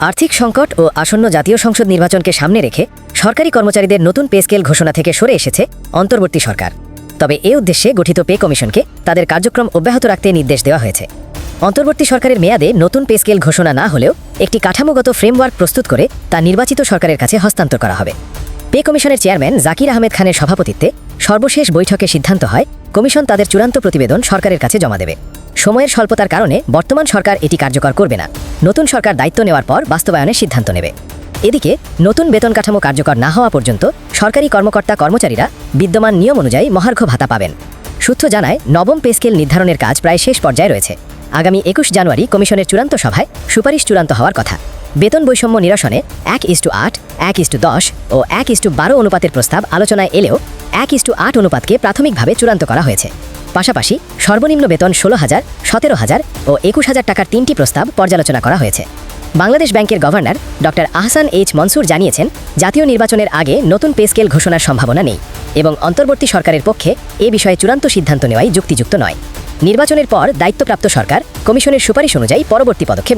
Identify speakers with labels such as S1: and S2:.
S1: আর্থিক সংকট ও আসন্ন জাতীয় সংসদ নির্বাচনকে সামনে রেখে সরকারি কর্মচারীদের নতুন পে স্কেল ঘোষণা থেকে সরে এসেছে অন্তর্বর্তী সরকার। তবে এ উদ্দেশ্যে গঠিত পে কমিশনকে তাদের কার্যক্রম অব্যাহত রাখতে নির্দেশ দেওয়া হয়েছে। অন্তর্বর্তী সরকারের মেয়াদে নতুন পে স্কেল ঘোষণা না হলেও একটি কাঠামোগত ফ্রেমওয়ার্ক প্রস্তুত করে তা নির্বাচিত সরকারের কাছে হস্তান্তর করা হবে। পে কমিশনের চেয়ারম্যান জাকির আহমেদ খানের সভাপতিত্বে সর্বশেষ বৈঠকে সিদ্ধান্ত হয় কমিশন তাদের চূড়ান্ত প্রতিবেদন সরকারের কাছে জমা দেবে। সময়ের স্বল্পতার কারণে বর্তমান সরকার এটি কার্যকর করবে না। নতুন সরকার দায়িত্ব নেওয়ার পর বাস্তবায়নের সিদ্ধান্ত নেবে। এদিকে নতুন বেতন কাঠামো কার্যকর না হওয়া পর্যন্ত সরকারি কর্মকর্তা কর্মচারীরা বিদ্যমান নিয়ম অনুযায়ী মহার্ঘ ভাতা পাবেন। সূত্র জানায়, নবম পে স্কেল নির্ধারণের কাজ প্রায় শেষ পর্যায়ে রয়েছে। আগামী 21 জানুয়ারি কমিশনের চূড়ান্ত সভায় সুপারিশ চূড়ান্ত হওয়ার কথা। বেতন বৈষম্য নিরসনে 1:8, 1:10 ও 1:12 অনুপাতের প্রস্তাব আলোচনায় এলেও 1:8 অনুপাতকে প্রাথমিকভাবে চূড়ান্ত করা হয়েছে। পাশাপাশি সর্বনিম্ন বেতন 16,000, 17,000 ও 21,000 টাকার 3টি প্রস্তাব পর্যালোচনা করা হয়েছে। বাংলাদেশ ব্যাংকের governor doctor Ahsan H Mansur জানিয়েছেন, জাতীয় নির্বাচনের আগে নতুন পে স্কেল ঘোষণার সম্ভাবনা নেই এবং অন্তর্বর্তী সরকারের পক্ষে এ বিষয়ে চূড়ান্ত সিদ্ধান্ত নেওয়াই যুক্তিযুক্ত নয়। নির্বাচনের পর দায়িত্বপ্রাপ্ত সরকার কমিশনের সুপারিশ অনুযায়ী পরবর্তী পদক্ষেপ